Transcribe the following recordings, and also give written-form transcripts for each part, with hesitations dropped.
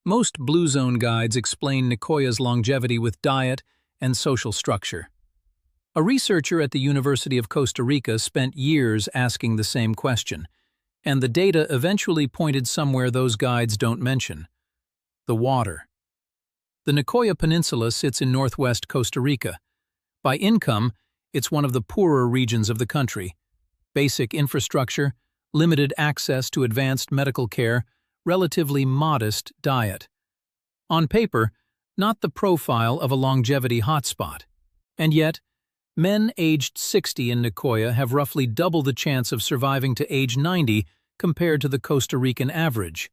Most Blue Zone guides explain Nicoya's longevity with diet and social structure. A researcher at the University of Costa Rica spent years asking the same question, and the data eventually pointed somewhere those guides don't mention: the water. The Nicoya Peninsula sits in northwest Costa Rica. By income, it's one of the poorer regions of the country. Basic infrastructure, limited access to advanced medical care, relatively modest diet. On paper, not the profile of a longevity hotspot. And yet, men aged 60 in Nicoya have roughly double the chance of surviving to age 90 compared to the Costa Rican average.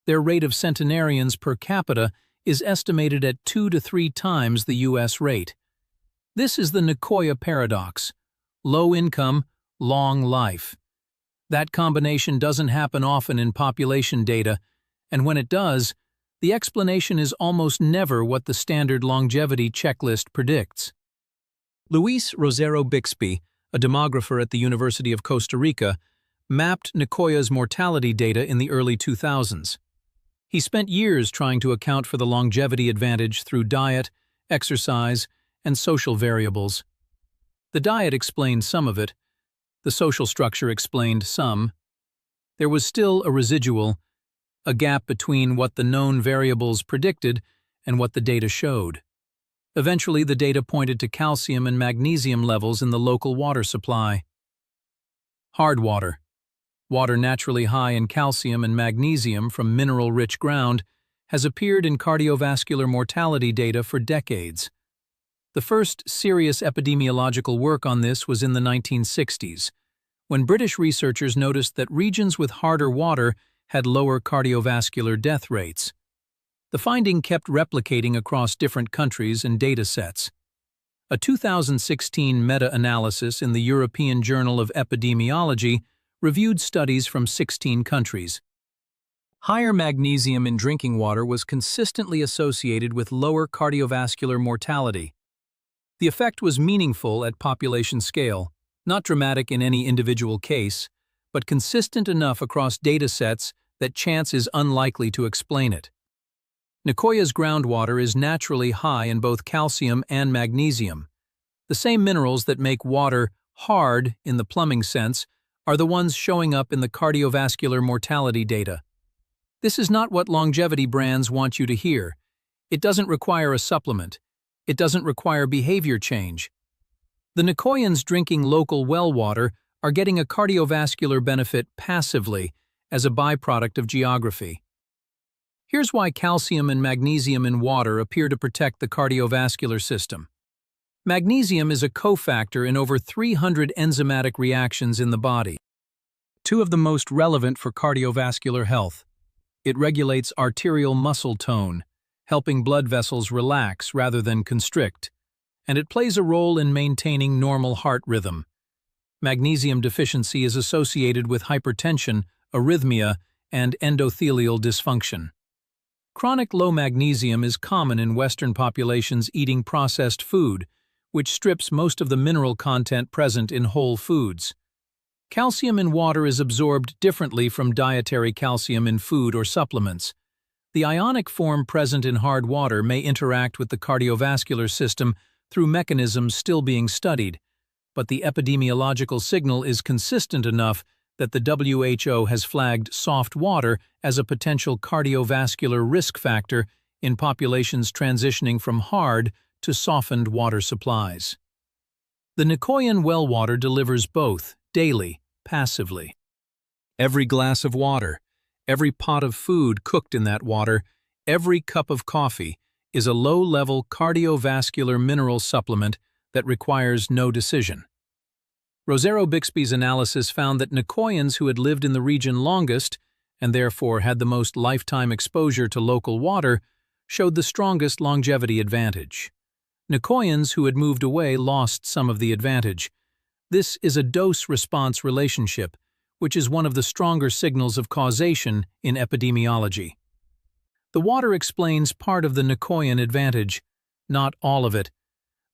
Their rate of centenarians per capita is estimated at 2 to 3 times the U.S. rate. This is the Nicoya paradox: low income, long life. That combination doesn't happen often in population data, and when it does, the explanation is almost never what the standard longevity checklist predicts. Luis Rosero Bixby, a demographer at the University of Costa Rica, mapped Nicoya's mortality data in the early 2000s. He spent years trying to account for the longevity advantage through diet, exercise, and social variables. The diet explained some of it. The social structure explained some. There was still a residual, a gap between what the known variables predicted and what the data showed. Eventually, the data pointed to calcium and magnesium levels in the local water supply. Hard water. Water naturally high in calcium and magnesium from mineral-rich ground has appeared in cardiovascular mortality data for decades. The first serious epidemiological work on this was in the 1960s, when British researchers noticed that regions with harder water had lower cardiovascular death rates. The finding kept replicating across different countries and data sets. A 2016 meta-analysis in the European Journal of Epidemiology reviewed studies from 16 countries. Higher magnesium in drinking water was consistently associated with lower cardiovascular mortality. The effect was meaningful at population scale, not dramatic in any individual case, but consistent enough across data sets that chance is unlikely to explain it. Nicoya's groundwater is naturally high in both calcium and magnesium. The same minerals that make water hard in the plumbing sense are the ones showing up in the cardiovascular mortality data. This is not what longevity brands want you to hear. It doesn't require a supplement. It doesn't require behavior change. The Nicoyans drinking local well water are getting a cardiovascular benefit passively as a byproduct of geography. Here's why calcium and magnesium in water appear to protect the cardiovascular system. Magnesium is a cofactor in over 300 enzymatic reactions in the body. Two of the most relevant for cardiovascular health. It regulates arterial muscle tone, helping blood vessels relax rather than constrict, and it plays a role in maintaining normal heart rhythm. Magnesium deficiency is associated with hypertension, arrhythmia, and endothelial dysfunction. Chronic low magnesium is common in Western populations eating processed food, which strips most of the mineral content present in whole foods. Calcium in water is absorbed differently from dietary calcium in food or supplements. The ionic form present in hard water may interact with the cardiovascular system through mechanisms still being studied, but the epidemiological signal is consistent enough that the WHO has flagged soft water as a potential cardiovascular risk factor in populations transitioning from hard to softened water supplies. The Nicoyan well water delivers both, daily, passively. Every glass of water, every pot of food cooked in that water, every cup of coffee is a low-level cardiovascular mineral supplement that requires no decision. Rosero Bixby's analysis found that Nicoyans who had lived in the region longest, and therefore had the most lifetime exposure to local water, showed the strongest longevity advantage. Nicoyans who had moved away lost some of the advantage. This is a dose-response relationship, which is one of the stronger signals of causation in epidemiology. The water explains part of the Nicoyan advantage, not all of it.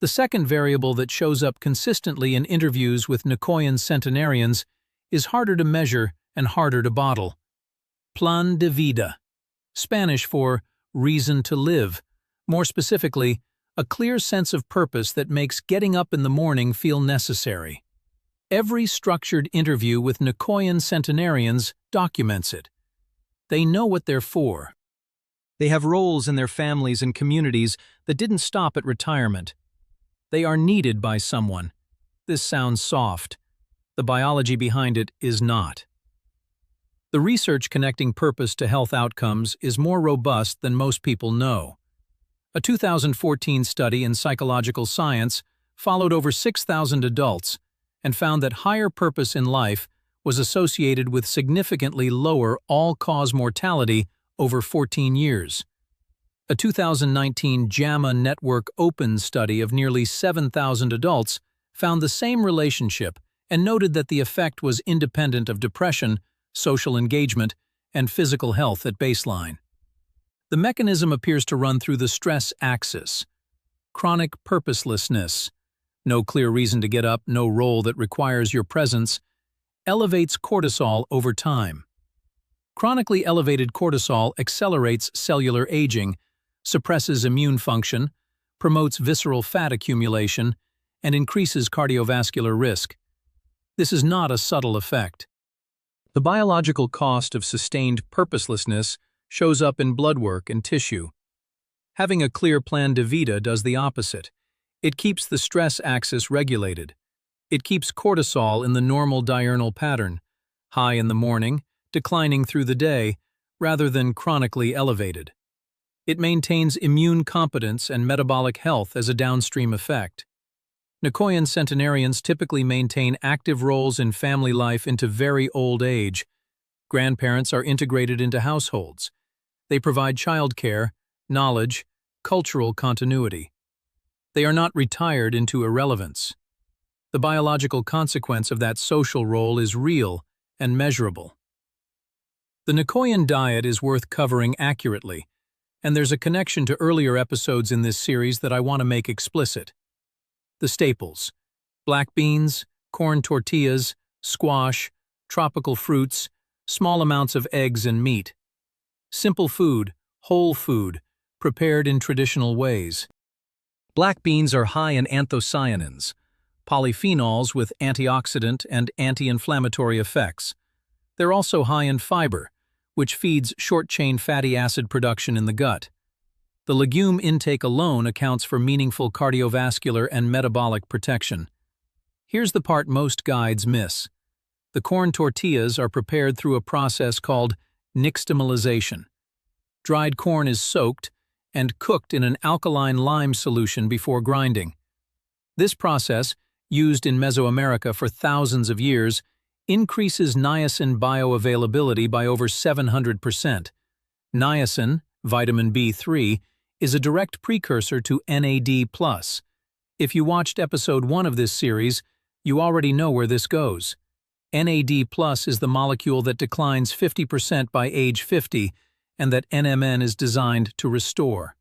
The second variable that shows up consistently in interviews with Nicoyan centenarians is harder to measure and harder to bottle: plan de vida. Spanish for reason to live, more specifically, a clear sense of purpose that makes getting up in the morning feel necessary. Every structured interview with Nicoyan centenarians documents it. They know what they're for. They have roles in their families and communities that didn't stop at retirement. They are needed by someone. This sounds soft. The biology behind it is not. The research connecting purpose to health outcomes is more robust than most people know. A 2014 study in psychological science followed over 6,000 adults and found that higher purpose in life was associated with significantly lower all-cause mortality over 14 years. A 2019 JAMA Network Open study of nearly 7,000 adults found the same relationship and noted that the effect was independent of depression, social engagement, and physical health at baseline. The mechanism appears to run through the stress axis. Chronic purposelessness, no clear reason to get up, no role that requires your presence, elevates cortisol over time. Chronically elevated cortisol accelerates cellular aging, suppresses immune function, promotes visceral fat accumulation, and increases cardiovascular risk. This is not a subtle effect. The biological cost of sustained purposelessness shows up in blood work and tissue. Having a clear plan de vida does the opposite. It keeps the stress axis regulated. It keeps cortisol in the normal diurnal pattern, high in the morning, declining through the day, rather than chronically elevated. It maintains immune competence and metabolic health as a downstream effect. Nicoyan centenarians typically maintain active roles in family life into very old age. Grandparents are integrated into households. They provide childcare, knowledge, cultural continuity. They are not retired into irrelevance. The biological consequence of that social role is real and measurable. The Nicoyan diet is worth covering accurately, and there's a connection to earlier episodes in this series that I want to make explicit. The staples: black beans, corn tortillas, squash, tropical fruits, small amounts of eggs and meat. Simple food, whole food, prepared in traditional ways. Black beans are high in anthocyanins, polyphenols with antioxidant and anti-inflammatory effects. They're also high in fiber, which feeds short-chain fatty acid production in the gut. The legume intake alone accounts for meaningful cardiovascular and metabolic protection. Here's the part most guides miss. The corn tortillas are prepared through a process called nixtamalization. Dried corn is soaked and cooked in an alkaline lime solution before grinding. This process, used in Mesoamerica for thousands of years, increases niacin bioavailability by over 700%. Niacin, vitamin B3, is a direct precursor to NAD+. If you watched episode 1 of this series, you already know where this goes. NAD+ is the molecule that declines 50% by age 50 and that NMN is designed to restore.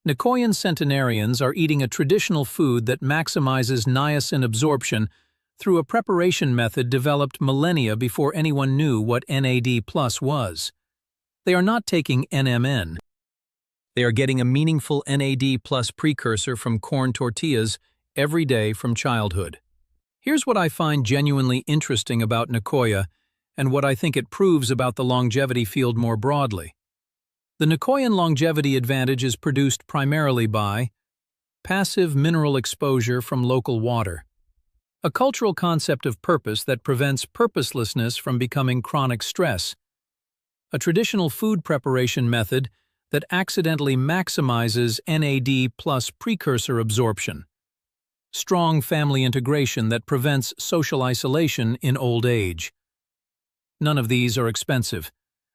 Nicoyan centenarians are eating a traditional food that maximizes niacin absorption through a preparation method developed millennia before anyone knew what NAD+ was. They are not taking NMN. They are getting a meaningful NAD+ precursor from corn tortillas every day from childhood. Here's what I find genuinely interesting about Nicoya and what I think it proves about the longevity field more broadly. The Nicoyan longevity advantage is produced primarily by passive mineral exposure from local water, a cultural concept of purpose that prevents purposelessness from becoming chronic stress, a traditional food preparation method that accidentally maximizes NAD+ precursor absorption, strong family integration that prevents social isolation in old age. None of these are expensive.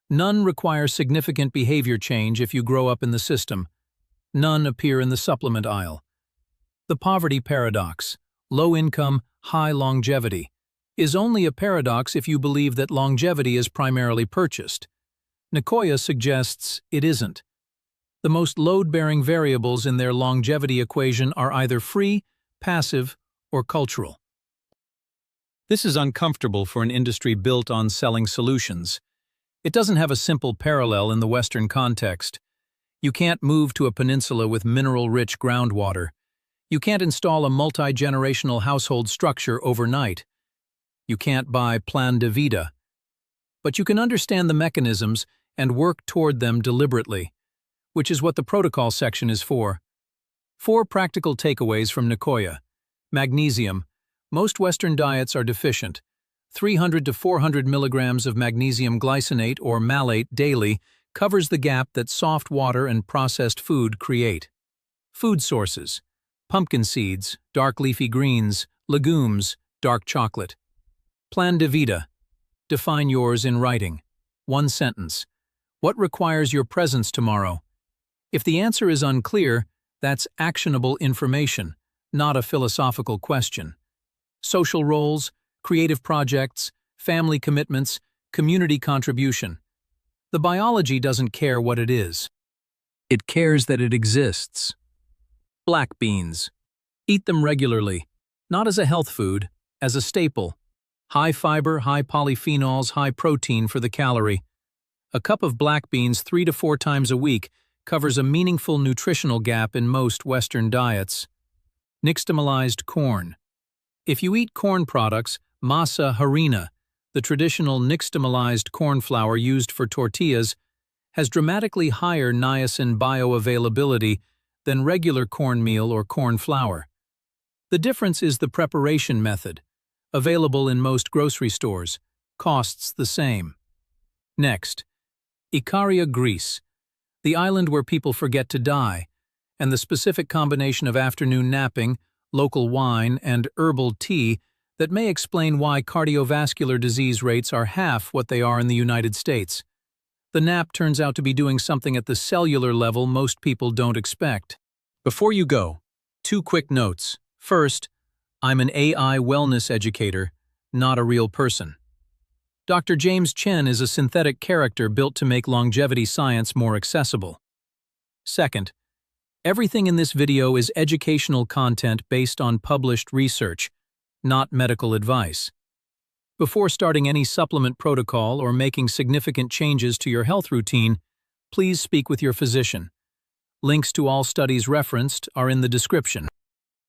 None require significant behavior change if you grow up in the system. None appear in the supplement aisle. The poverty paradox, low income, high longevity, is only a paradox if you believe that longevity is primarily purchased. Nicoya suggests it isn't. The most load-bearing variables in their longevity equation are either free, passive, or cultural. This is uncomfortable for an industry built on selling solutions. It doesn't have a simple parallel in the Western context. You can't move to a peninsula with mineral-rich groundwater. You can't install a multi-generational household structure overnight. You can't buy plan de vida. But you can understand the mechanisms and work toward them deliberately, which is what the protocol section is for. 4 practical takeaways from Nicoya. Magnesium. Most Western diets are deficient. 300 to 400 milligrams of magnesium glycinate or malate daily covers the gap that soft water and processed food create. Food sources: pumpkin seeds, dark leafy greens, legumes, dark chocolate. Plan de vida. Define yours in writing. 1 sentence. What requires your presence tomorrow? If the answer is unclear, that's actionable information, not a philosophical question. Social roles, creative projects, family commitments, community contribution. The biology doesn't care what it is. It cares that it exists. Black beans. Eat them regularly, not as a health food, as a staple. High fiber, high polyphenols, high protein for the calorie. A cup of black beans 3 to 4 times a week covers a meaningful nutritional gap in most Western diets. Nixtamalized corn. If you eat corn products, masa harina, the traditional nixtamalized corn flour used for tortillas, has dramatically higher niacin bioavailability than regular cornmeal or corn flour. The difference is the preparation method, available in most grocery stores, costs the same. Next, Icaria, Greece, the island where people forget to die, and the specific combination of afternoon napping, local wine, and herbal tea that may explain why cardiovascular disease rates are half what they are in the United States. The nap turns out to be doing something at the cellular level most people don't expect. Before you go, 2 quick notes. First, I'm an AI wellness educator, not a real person. Dr. James Chen is a synthetic character built to make longevity science more accessible. Second, everything in this video is educational content based on published research, not medical advice. Before starting any supplement protocol or making significant changes to your health routine, please speak with your physician. Links to all studies referenced are in the description.